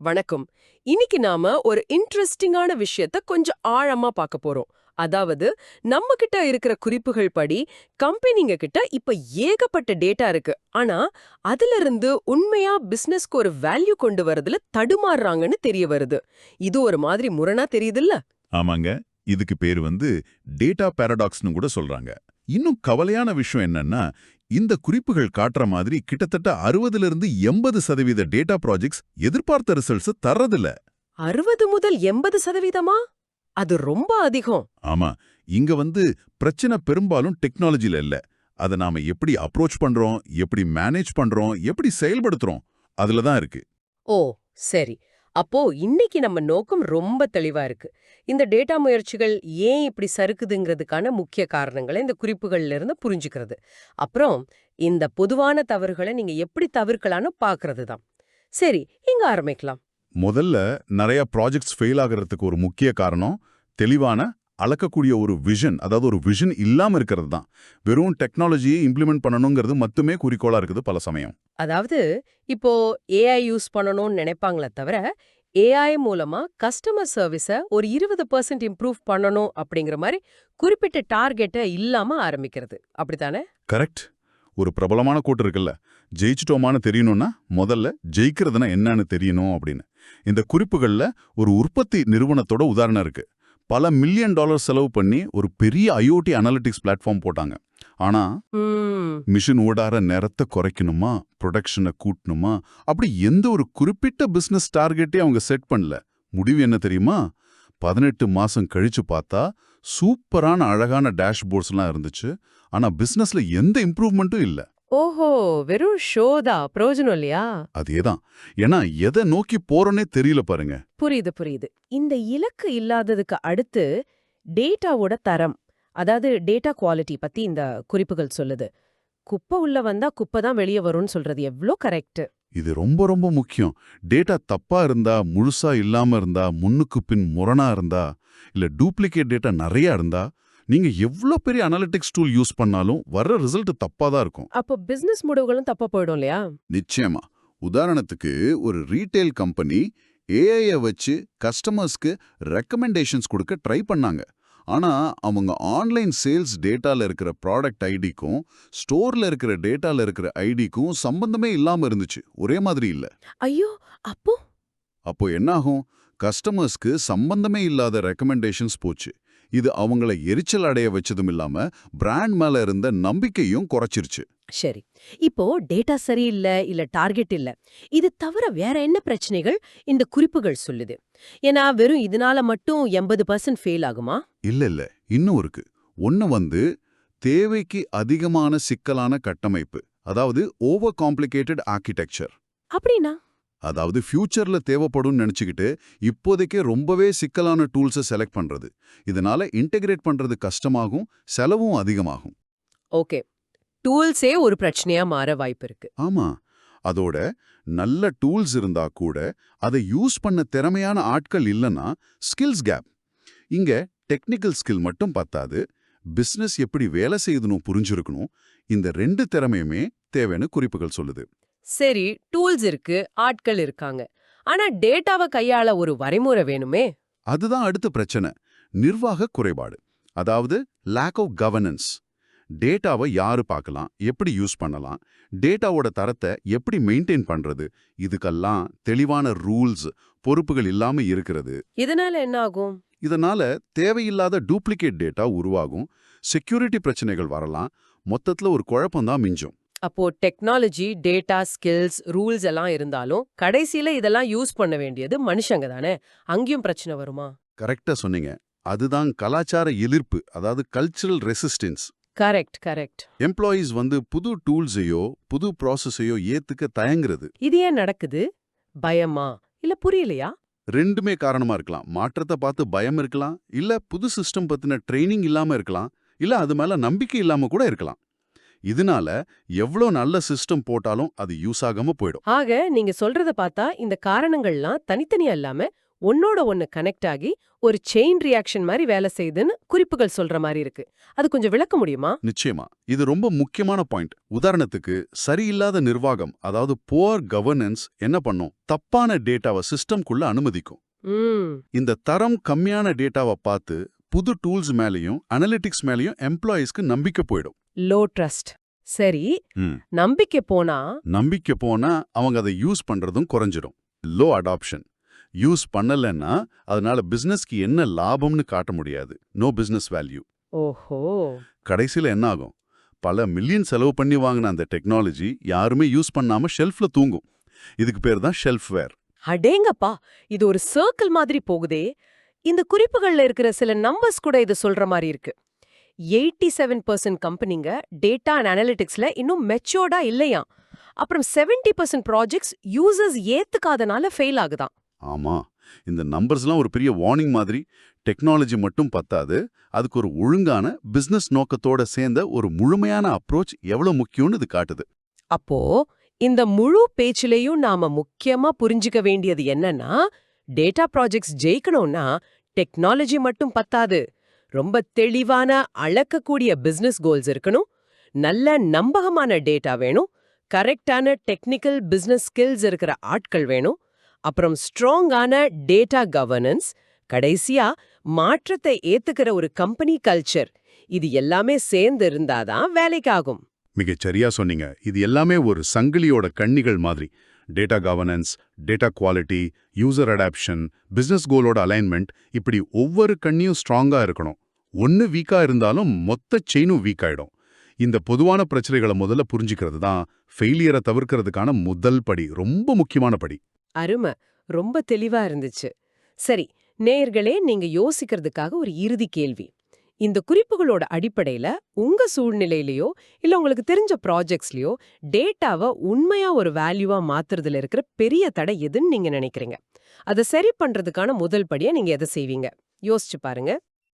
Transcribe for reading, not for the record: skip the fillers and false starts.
வணக்கம். இன்னைக்கு நாம ஒரு இன்ட்ரெஸ்டிங்கான விஷயத்த கொஞ்சம் ஆழமா பார்க்க போறோம். அதாவது நம்ம கிட்ட இருக்கிற குறிப்புகள் படி கம்பெனிங்க கிட்ட இப்ப ஏகப்பட்ட டேட்டா இருக்கு. ஆனா அதுல இருந்து உண்மையா பிசினஸ்க்கு ஒரு வேல்யூ கொண்டு வரதுல தடுமாறுறாங்கன்னு தெரிய வருது. இது ஒரு மாதிரி முரணா தெரியுதுல்ல? ஆமாங்க. இதுக்கு பேரு டேட்டா பாரடாக்ஸ்னு கூட சொல்றாங்க. இன்னும் கவலையான விஷயம் என்னன்னா, இந்த குறிப்புகள் காட்டுற மாதிரி கிட்டத்தட்ட 60லிருந்து 80% டேட்டா ப்ராஜெக்ட்ஸ் எதிர்பார்த்த ரிசல்ட்ஸ் தர்றதில்ல. 60 முதல் 80%? அது ரொம்ப அதிகம். ஆமா, இங்க பிரச்சனை பெரும்பாலும் டெக்னாலஜில இல்ல. அத நாம எப்படி அப்ரோச் பண்றோம், எப்படி மேனேஜ் பண்றோம், எப்படி செயல்படுத்துறோம், அதுல தான் இருக்கு. ஓ, சரி. அப்போ இன்னைக்கு நம்ம நோக்கம் ரொம்ப தெளிவா இருக்கு. இந்த டேட்டா முயற்சிகள் ஏன் இப்படி சறுக்குதுங்கிறதுக்கான முக்கிய காரணங்களை இந்த குறிப்புகள்ல இருந்து புரிஞ்சுக்கிறது. அப்புறம் இந்த பொதுவான தவறுகளை நீங்க எப்படி தவிர்க்கலாம்னு பார்க்கிறது தான். சரி, இங்க ஆரம்பிக்கலாம். முதல்ல நிறைய ப்ராஜெக்ட்ஸ் ஃபெயில் ஆகுறதுக்கு ஒரு முக்கிய காரணம் தெளிவான அளக்கக்கூடிய ஒரு விஷன், அதாவது ஒரு விஷன் இல்லாம இருக்கிறது தான். வெறும் டெக்னாலஜியை இம்ப்ளிமெண்ட் பண்ணணுங்கிறது மட்டுமே குறிக்கோளா இருக்குது பல சமயம். அதாவது இப்போ ஏஐ யூஸ் பண்ணணும்னு நினைப்பாங்களே தவிர, ஏஐ மூலமா கஸ்டமர் சர்வீஸ ஒரு 20% இம்ப்ரூவ் பண்ணணும் அப்படிங்கிற மாதிரி குறிப்பிட்ட டார்கெட்டை இல்லாம ஆரம்பிக்கிறது. அப்படித்தானே? கரெக்ட். ஒரு பிரபலமான கோட் இருக்குல்ல, ஜெயிச்சிட்டோமான்னு தெரியணும்னா முதல்ல ஜெயிக்கிறதுனா என்னன்னு தெரியணும் அப்படின்னு. இந்த குறிப்புகள்ல ஒரு உற்பத்தி நிறுவனத்தோட உதாரணம் இருக்கு. பல மில்லியன் டாலர் செலவு பண்ணி ஒரு பெரிய ஐஓடி அனாலிட்டிக்ஸ் பிளாட்ஃபார்ம் போட்டாங்க. ஆனா மிஷின் ஓடார நேரத்தை குறைக்கணுமா, ப்ரொடக்ஷனை கூட்டணுமா, அப்படி எந்த ஒரு குறிப்பிட்ட பிசினஸ் டார்கெட்டே அவங்க செட் பண்ணல. முடிவு என்ன தெரியுமா? 18 மாசம் கழிச்சு பார்த்தா சூப்பரான அழகான டேஷ்போர்ட்ஸ்லாம் இருந்துச்சு. ஆனா பிசினஸ்ல எந்த இம்ப்ரூவ்மெண்ட்டும் இல்ல. ஓஹோ, வெறும் ஷோதா, பிரயோஜனம் இல்லையா? அதேதான். ஏன்னா எதை நோக்கி போறோன்னே தெரியல பாருங்க. புரியுது, புரியுது. இந்த இலக்கு இல்லாததுக்கு அடுத்து டேட்டாவோட தரம், அதாவது டேட்டா குவாலிட்டி பத்தி இந்த குறிப்புகள் சொல்லுது. குப்பை உள்ள வந்தா குப்பை தான் வெளியே வரும்னு சொல்றது எவ்ளோ கரெக்ட். இது ரொம்ப ரொம்ப முக்கியம். டேட்டா தப்பா இருந்தா, முழுசா இல்லாம இருந்தா, முன்னுக்கு பின் முரணா இருந்தா, இல்ல டூப்ளிகேட் டேட்டா நிறைய இருந்தா, நீங்க எவ்ளோ பெரிய அனாலிட்டிக்ஸ் டூல் யூஸ் பண்ணாலும் வர்ற ரிசல்ட் தப்பா தான் இருக்கும். அப்போ பிசினஸ் முடிவுகளும் தப்பா போயிடும் இல்லையா? நிச்சயமா. உதாரணத்துக்கு ஒரு ரீட்டைல் கம்பெனி ஏஐ வச்சு கஸ்டமர்ஸ்க்கு ரெக்கமெண்டேஷன்ஸ் கொடுக்க ட்ரை பண்ணாங்க. ஆனா அவங்க ஆன்லைன் சேல்ஸ் டேட்டால இருக்கிற ப்ராடக்ட் ஐடிக்கும் ஸ்டோர்ல இருக்கிற டேட்டால இருக்கிற ஐடிக்கும் சம்பந்தமே இல்லாம இருந்துச்சு. ஒரே மாதிரி இல்ல. ஐயோ, அப்போ அப்போ என்னாகும்? கஸ்டமர்ஸ்க்கு சம்பந்தமே இல்லாத ரெக்கமெண்டேஷன்ஸ் போச்சு. இது அவங்கள எரிச்சல் அடைய வச்சதும் இல்லாம பிராண்ட் மேல இருந்த நம்பிக்கையும் குறைச்சிருச்சு. சரி. இப்போ டேட்டா சரியில்ல, இல்ல டார்கெட் இல்ல, இது தவிர வேற என்ன பிரச்சனைகள் இந்த குறிப்புகள் சொல்லுது? ஏன்னா வெறும் இதனால மட்டும் 80% ஃபெயில் ஆகுமா? இல்ல. இன்னும் இருக்கு. ஒன்னு தேவைக்கு அதிகமான சிக்கலான கட்டமைப்பு. அதாவது ஓவர் காம்ப்ளிகேட்டட் ஆர்கிடெக்சர். அப்படின்னா? அதாவது ஃபியூச்சர்ல தேவைப்படும் நினைச்சுக்கிட்டு இப்போதைக்கே ரொம்பவே சிக்கலான டூல்ஸை செலக்ட் பண்றது. இதனால இன்டெகிரேட் பண்றது கஷ்டமாகும், செலவும் அதிகமாகும். ஓகே. டூல்ஸே ஒரு பிரச்சனையா மாற வாய்ப்பு இருக்கு. ஆமா. அதோட நல்ல டூல்ஸ் இருந்தா கூட அதை யூஸ் பண்ண திறமையான ஆட்கள் இல்லைன்னா ஸ்கில்ஸ் கேப். இங்க டெக்னிக்கல் ஸ்கில் மட்டும் பத்தாது, பிசினஸ் எப்படி வேலை செய்யுதுன்னு புரிஞ்சிருக்கணும். இந்த 2 திறமையுமே தேவைன்னு குறிப்புகள் சொல்லுது. சரி, டூல்ஸ் இருக்கு, ஆட்கள் இருக்காங்க. ஆனா டேட்டாவை கையாள ஒரு வரைமுறை வேணுமே. அதுதான் அடுத்த பிரச்சனை. நிர்வாக குறைபாடு. அதாவது லேக் ஆஃப் கவர்னன்ஸ். டேட்டாவை யாரு பார்க்கலாம், எப்படி யூஸ் பண்ணலாம், டேட்டாவோட தரத்தை எப்படி மெயின்டைன் பண்றது, இதுக்கெல்லாம் தெளிவான ரூல்ஸ், பொறுப்புகள் இல்லாம இருக்கிறது. இதனால என்ன ஆகும்? இதனால தேவையில்லாத டூப்ளிகேட் டேட்டா உருவாகும், செக்யூரிட்டி பிரச்சனைகள் வரலாம், மொத்தத்துல ஒரு குழப்பம்தான் மிஞ்சும். அப்போ டெக்னாலஜி, டேட்டா, ஸ்கில்ஸ், ரூல்ஸ் எல்லாம் இருந்தாலும் கடைசியில இதெல்லாம் யூஸ் பண்ண வேண்டியது மனுஷங்க தானே. அங்கேயும் பிரச்சனை வருமா? கரெக்டா சொன்னீங்க. அதுதான் கலாச்சார எதிர்ப்பு, அதாவது cultural resistance. Correct, correct. Employees புது டூல்ஸையோ புது ப்ராசஸையோ ஏத்துக்க தயங்குறது. இது ஏன் நடக்குது? பயமா, இல்ல புரியலையா? ரெண்டுமே காரணமா இருக்கலாம். மாற்றத்தை பார்த்து பயம் இருக்கலாம், இல்ல புது சிஸ்டம் பத்தின ட்ரைனிங் இல்லாம இருக்கலாம், இல்ல அது மேல நம்பிக்கை இல்லாம கூட இருக்கலாம். இதனால எவ்வளோ நல்ல சிஸ்டம் போட்டாலும் அது யூஸ் ஆகாம போயிடும். ஆக நீங்க சொல்றத பார்த்தா இந்த காரணங்கள்லாம் தனித்தனியா இல்லாம ஒன்னோட ஒன்னு கனெக்ட் ஆகி ஒரு செயின் ரியாக்ஷன் மாதிரி வேலை செய்யுதுன்னு குறிப்புகள் சொல்ற மாதிரி இருக்கு. அது கொஞ்சம் விளக்க முடியுமா? நிச்சயமா இது ரொம்ப முக்கியமான பாயிண்ட். உதாரணத்துக்கு சரியில்லாத நிர்வாகம், அதாவது புவர் கவர்னன்ஸ் என்ன பண்ணும்? தப்பான டேட்டாவை சிஸ்டம்குள்ள அனுமதிக்கும். இந்த தரம் கம்மியான டேட்டாவை பார்த்து புது டூல்ஸ் மேலயும் அனலிட்டிக்ஸ் மேலயும் எம்ப்ளாயீஸ்க்கு நம்பிக்கை போயிடும். Low trust. சரி, நம்பிக்கை போனா அவங்க அதை யூஸ் பண்றதும் குறைஞ்சிடும். Low adoption. யூஸ் பண்ணலன்னா அதனால பிசினஸ்க்கு என்ன லாபம்னு காட்ட முடியாது. No business value. ஓஹோ. கடைசியில என்ன ஆகும்? பல மில்லியன் செலவு பண்ணி வாங்கின அந்த டெக்னாலஜி யாருமே யூஸ் பண்ணாம ஷெல்ஃப்ல தூங்கும். இதுக்கு பேர் தான் ஷெல்ஃப்வேர். அடேங்கப்பா, இது ஒரு சர்க்கிள் மாதிரி போகுதே. இந்த குறிப்புகள்ல இருக்கிற சில நம்பர்ஸ் கூட இது சொல்ற மாதிரி இருக்கு. 87% கம்பெனிங்க டேட்டா அண்ட் அனலிட்டிக்ஸ்ல இன்னும் மெச்சோர்டா இல்லையா. அப்புறம் 70% ப்ராஜெக்ட்ஸ் யூசர்ஸ் ஏத்துக்காதனால ஃபெயில் ஆகுதான். ஆமா, இந்த நம்பர்ஸ்லாம் ஒரு பெரிய வார்னிங் மாதிரி. டெக்னாலஜி மட்டும் பத்தாது, அதுக்கு ஒரு ஒழுங்கான பிசினஸ் நோக்கத்தோட சேர்ந்த ஒரு முழுமையான அப்ரோச் எவ்வளவு முக்கியம்னு இது காட்டுது. அப்போ இந்த முழு பேச்சிலையும் நாம முக்கியமா புரிஞ்சுக்க வேண்டியது என்னன்னா, டேட்டா ப்ராஜெக்ட்ஸ் ஜெயிக்கணும்னா டெக்னாலஜி மட்டும் பத்தாது. ரொம்ப தெளிவான அளக்கக்கூடிய பிசினஸ் கோல்ஸ் இருக்கணும், நல்ல நம்பகமான டேட்டா வேணும், கரெக்டான டெக்னிக்கல் பிசினஸ் ஸ்கில்ஸ் இருக்கிற ஆட்கள் வேணும், அப்புறம் ஸ்ட்ராங்கான டேட்டா கவர்னன்ஸ், கடைசியா மாற்றத்தை ஏத்துக்கிற ஒரு கம்பெனி கல்ச்சர். இது எல்லாமே சேர்ந்து இருந்தாதான் வேலைக்காகும். மிகச்சரியா சொன்னீங்க. இது எல்லாமே ஒரு சங்கிலியோட கண்ணிகள் மாதிரி. Data governance, data quality, user adoption, business கோலோட அலைன்மெண்ட், இப்படி ஒவ்வொரு கண்ணியும் ஸ்ட்ராங்கா இருக்கணும். ஒன்னு வீக்கா இருந்தாலும் மொத்த செயினும் வீக் ஆயிடும். இந்த பொதுவான பிரச்சனைகளை முதல்ல புரிஞ்சுக்கிறது தான் ஃபெயிலியரை தவிர்க்கிறதுக்கான முதல் படி, ரொம்ப முக்கியமான படி. அருமை, ரொம்ப தெளிவா இருந்துச்சு. சரி நேயர்களே, நீங்க யோசிக்கிறதுக்காக ஒரு இறுதி கேள்வி. இந்த குறிப்புகளோட அடிப்படையில உங்க சூழ்நிலையிலயோ இல்ல உங்களுக்கு தெரிஞ்ச ப்ராஜெக்ட்ஸ்லயோ டேட்டாவை உண்மையா ஒரு வேல்யூவா மாத்துறதுல இருக்கிற பெரிய தடை எதுன்னு நீங்க நினைக்கிறீங்க? அதை சரி பண்றதுக்கான முதல் படியா நீங்க எதை செய்வீங்க? யோசிச்சு பாருங்க.